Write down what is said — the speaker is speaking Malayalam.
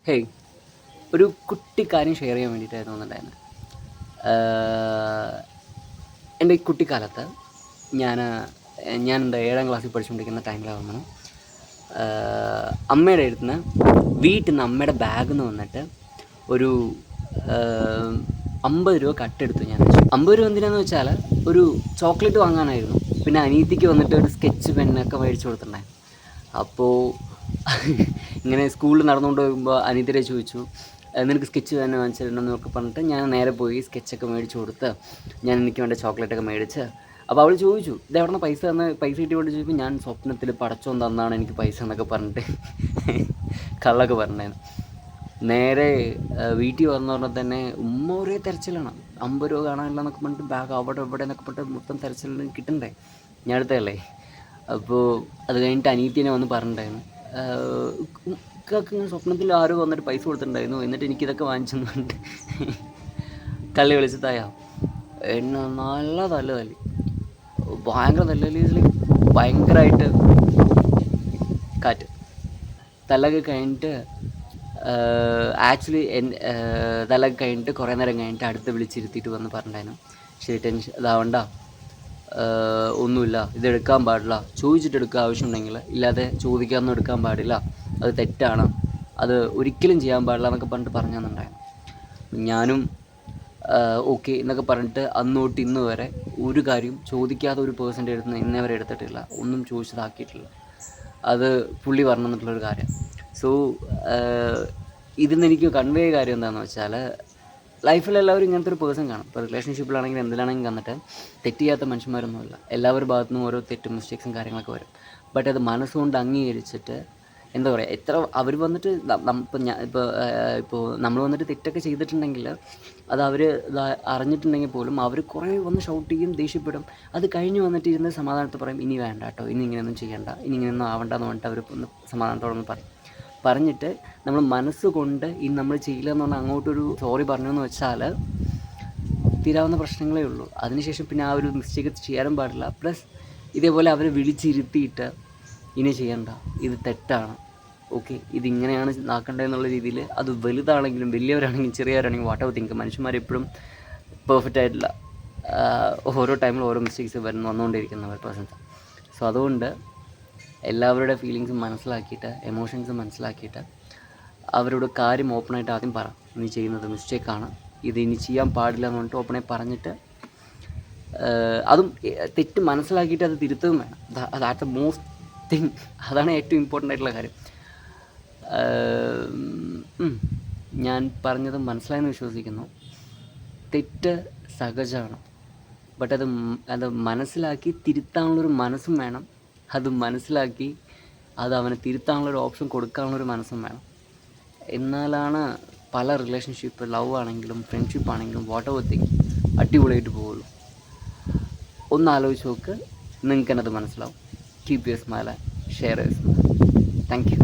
ഹേയ്, ഒരു കുട്ടി കാര്യം ഷെയർ ചെയ്യാൻ വേണ്ടിയിട്ടായിരുന്നു വന്നിട്ടുണ്ടായിരുന്നത്. എൻ്റെ ഈ കുട്ടിക്കാലത്ത് ഞാൻ എന്താ 7ാം ക്ലാസ്സിൽ പഠിച്ചുകൊണ്ടിരിക്കുന്ന ടൈമിലാവുമ്പോൾ അമ്മയുടെ അടുത്ത് നിന്ന് വീട്ടിൽ നിന്ന് അമ്മയുടെ ബാഗിൽ നിന്ന് വന്നിട്ട് ഒരു 50 രൂപ കട്ടെടുത്തു. ഞാൻ 50 രൂപ എന്തിനാന്ന് വെച്ചാൽ ഒരു ചോക്ലേറ്റ് വാങ്ങാനായിരുന്നു. പിന്നെ അനിയത്തിക്ക് വന്നിട്ട് ഒരു സ്കെച്ച് പെന്നൊക്കെ മേടിച്ച് കൊടുത്തിട്ടുണ്ടായിരുന്നു. അപ്പോൾ ഇങ്ങനെ സ്കൂളിൽ നടന്നുകൊണ്ട് പോകുമ്പോൾ അനിയത്തിയെ ചോദിച്ചു, നിനക്ക് സ്കെച്ച് പെന്ന് വാങ്ങിച്ചിട്ടുണ്ടെന്നൊക്കെ പറഞ്ഞിട്ട് ഞാൻ നേരെ പോയി സ്കെച്ചൊക്കെ മേടിച്ച് കൊടുത്ത് എനിക്ക് വേണ്ട ചോക്ലേറ്റൊക്കെ മേടിച്ച്. അപ്പോൾ അവൾ ചോദിച്ചു, ഇത് എവിടെ നിന്ന് പൈസ കിട്ടി കൊണ്ട് ചോദിച്ചപ്പോൾ ഞാൻ സ്വപ്നത്തിൽ പടച്ചോൻ തന്നാണ് എനിക്ക് പൈസ എന്നൊക്കെ പറഞ്ഞിട്ട് കള്ളൊക്കെ പറഞ്ഞിട്ടുണ്ടായിരുന്നു. നേരെ വീട്ടിൽ വന്നു പറഞ്ഞാൽ തന്നെ ഉമ്മ ഒരേ തിരച്ചിലാണ്. 50 രൂപ കാണാനില്ല എന്നൊക്കെ പറഞ്ഞിട്ട് ബാഗ് അവിടെ ഇവിടെ എന്നൊക്കെ പറഞ്ഞിട്ട് മൊത്തം തിരച്ചിൽ കിട്ടണ്ടേ, ഞാൻ അടുത്തല്ലേ. അപ്പോൾ അത് കഴിഞ്ഞിട്ട് അനിയത്തിനെ വന്ന് പറഞ്ഞിട്ടുണ്ടായിരുന്നു, ഇക്കാക്ക് ഇങ്ങനെ സ്വപ്നത്തിൽ ആരോ വന്നിട്ട് പൈസ കൊടുത്തിട്ടുണ്ടായിരുന്നു, എന്നിട്ട് എനിക്കിതൊക്കെ വാങ്ങിച്ചെന്ന് പറഞ്ഞിട്ട് കള്ളി വിളിച്ചതായാ. എന്നെ നല്ല തല്ലി, ഭയങ്കര തല്ലി, ഭയങ്കരമായിട്ട് കാറ്റ് തല്ലൊക്കെ കഴിഞ്ഞിട്ട് ആക്ച്വലി തലൊക്കെ കഴിഞ്ഞിട്ട് കുറേ നേരം കഴിഞ്ഞിട്ട് അടുത്ത് വിളിച്ചിരുത്തിയിട്ട് വന്ന് പറഞ്ഞിട്ടുണ്ടായിരുന്നു, ശരി ടെൻഷൻ ഇതാവണ്ട, ഒന്നുമില്ല, ഇതെടുക്കാൻ പാടില്ല, ചോദിച്ചിട്ട് എടുക്കുക ആവശ്യമുണ്ടെങ്കിൽ, ഇല്ലാതെ ചോദിക്കാനൊന്നും എടുക്കാൻ പാടില്ല, അത് തെറ്റാണ്, അത് ഒരിക്കലും ചെയ്യാൻ പാടില്ല എന്നൊക്കെ പറഞ്ഞിട്ട് പറഞ്ഞു തന്നിട്ടുണ്ടായിരുന്നു. ഞാനും ഓക്കെ എന്നൊക്കെ പറഞ്ഞിട്ട് അന്ന് തൊട്ട് ഇന്ന് വരെ ഒരു കാര്യം ചോദിക്കാതെ ഒരു പേഴ്സൻ്റെ അടുത്ത് നിന്ന് ഇന്നേ വരെ എടുത്തിട്ടില്ല, ഒന്നും ചോദിച്ചതാക്കിയിട്ടില്ല. അത് പുള്ളി പറഞ്ഞു തന്നിട്ടുള്ളൊരു കാര്യം. സോ ഇതിൽ നിന്ന് എനിക്ക് കൺവേ കാര്യം എന്താണെന്ന് വെച്ചാൽ, ലൈഫിൽ എല്ലാവരും ഇങ്ങനത്തെ ഒരു പേഴ്സൺ കാണും. ഇപ്പോൾ റിലേഷൻഷിപ്പിലാണെങ്കിലും എന്തിലാണെങ്കിലും വന്നിട്ട് തെറ്റ് ചെയ്യാത്ത മനുഷ്യന്മാരൊന്നുമില്ല. എല്ലാവരുടെ ഭാഗത്തു നിന്നും ഓരോ തെറ്റും മിസ്റ്റേക്സും കാര്യങ്ങളൊക്കെ വരും. ബട്ട് അത് മനസ്സുകൊണ്ട് അംഗീകരിച്ചിട്ട് എന്താ പറയുക, എത്ര അവർ വന്നിട്ട് ഇപ്പോൾ നമ്മൾ വന്നിട്ട് തെറ്റൊക്കെ ചെയ്തിട്ടുണ്ടെങ്കിൽ അത് അവർ അറിഞ്ഞിട്ടുണ്ടെങ്കിൽ പോലും അവർ കുറേ വന്ന് ഷൗട്ട് ചെയ്യും, ദേഷ്യപ്പെടും. അത് കഴിഞ്ഞ് വന്നിട്ട് ഇരുന്ന് സമാധാനത്തെ പറയും, ഇനി വേണ്ട കേട്ടോ, ഇനി ഇങ്ങനെയൊന്നും ചെയ്യണ്ട, ഇനി ഇങ്ങനെയൊന്നും ആവണ്ടെന്ന് പറഞ്ഞിട്ട് അവർ ഒന്ന് സമാധാനത്തോടൊന്ന് പറഞ്ഞിട്ട് നമ്മൾ മനസ്സുകൊണ്ട് ഇനി നമ്മൾ ചെയ്യില്ല എന്ന് പറഞ്ഞാൽ അങ്ങോട്ടൊരു സോറി പറഞ്ഞു എന്ന് വെച്ചാൽ തീരാവുന്ന പ്രശ്നങ്ങളേ ഉള്ളൂ. അതിനുശേഷം പിന്നെ ആ ഒരു മിസ്റ്റേക്ക് ചെയ്യാനും പാടില്ല. പ്ലസ് ഇതേപോലെ അവരെ വിളിച്ചിരുത്തിയിട്ട് ഇനി ചെയ്യണ്ട, ഇത് തെറ്റാണ്, ഓക്കെ ഇതിങ്ങനെയാണ് ആക്കേണ്ടതെന്നുള്ള രീതിയിൽ, അത് വലുതാണെങ്കിലും വലിയവരാണെങ്കിലും ചെറിയവരാണെങ്കിലും വാട്ട് തിങ്ക്, മനുഷ്യന്മാരെപ്പോഴും പെർഫെക്റ്റ് ആയിട്ടില്ല. ഓരോ ടൈമിലും ഓരോ മിസ്റ്റേക്സ് വന്നുകൊണ്ടിരിക്കുന്ന പേഴ്സൺസ്. സോ അതുകൊണ്ട് എല്ലാവരുടെ ഫീലിങ്സും മനസ്സിലാക്കിയിട്ട്, എമോഷൻസും മനസ്സിലാക്കിയിട്ട് അവരോട് കാര്യം ഓപ്പണായിട്ട് ആദ്യം പറ, നീ ചെയ്യുന്നത് മിസ്റ്റേക്കാണ്, ഇത് ഇനി ചെയ്യാൻ പാടില്ല എന്ന് പറഞ്ഞിട്ട് ഓപ്പണായി പറഞ്ഞിട്ട്, അതും തെറ്റ് മനസ്സിലാക്കിയിട്ട് അത് തിരുത്തുകയും വേണം. That's the most thing. അതാണ് ഏറ്റവും ഇമ്പോർട്ടൻ്റ് ആയിട്ടുള്ള കാര്യം. ഞാൻ പറഞ്ഞത് മനസ്സിലായെന്ന് വിശ്വസിക്കുന്നു. തെറ്റ് സഹജമാണ്, ബട്ട് അത് മനസ്സിലാക്കി തിരുത്താനുള്ളൊരു മനസ്സും വേണം. അത് മനസ്സിലാക്കി അത് അവനെ തിരുത്താനുള്ളൊരു ഓപ്ഷൻ കൊടുക്കാനുള്ളൊരു മനസ്സും വേണം. എന്നാലാണ് പല റിലേഷൻഷിപ്പ്, ലവ് ആണെങ്കിലും ഫ്രണ്ട്ഷിപ്പ് ആണെങ്കിലും വാട്ട് എവർ തിങ് അടിപൊളിയായിട്ട് പോവുള്ളൂ. ഒന്ന് ആലോചിച്ച് നോക്ക്, നിങ്ങൾക്ക് തന്നെ അത് മനസ്സിലാവും. Keep your smile and share your smile. Thank you.